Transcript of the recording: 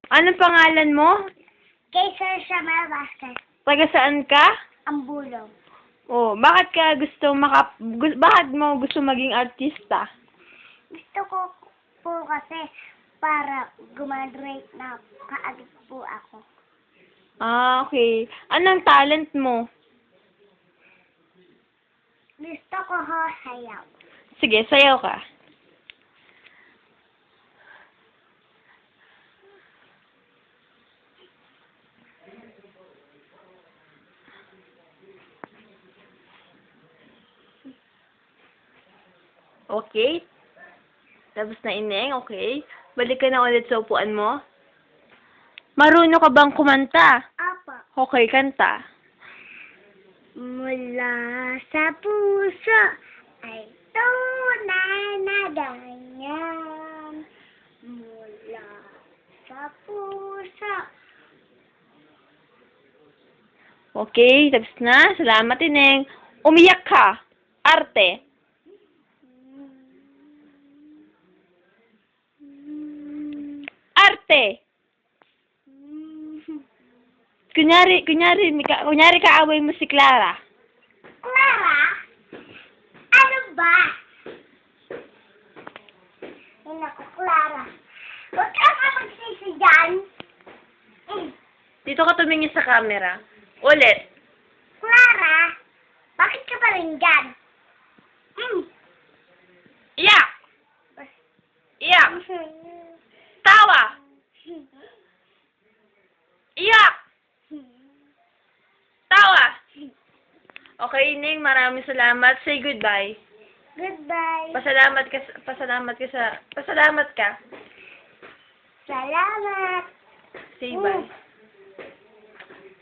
Anong pangalan mo? Kay Sir Samuel Vasquez, Taga saan ka? ang bulong. Oh, bakit ka gusto bakit mo gusto maging artista? Gusto ko po kasi para gumadrate na kaagad po ako. Ah, okay. Anong talent mo? Gusto ko ho sayaw. Sige, sayaw ka. Okay. Tapos na ineng, okay. Balik ka na ulit sa upuan mo. Marunong ka bang kumanta? Apa. Okay, kanta. Mula sa puso ay tunay na ganyan. Mula sa puso. Okay, tapos na. Salamat, ineng. Umiyak ka. Arte. Arte. Kunyari kaaway mo si Clara. Clara? Ano ba? Ay, naku, Clara. Huwag ka nga magsisi dyan. Dito ka tumingin sa camera. Ulit. Clara, bakit ka pa rin dyan? Iyak! Iyak! Tawa! Iyak! Tawa! Okay, Ning, maraming salamat. Say goodbye. Goodbye. Pasalamat ka. Salamat. Say bye.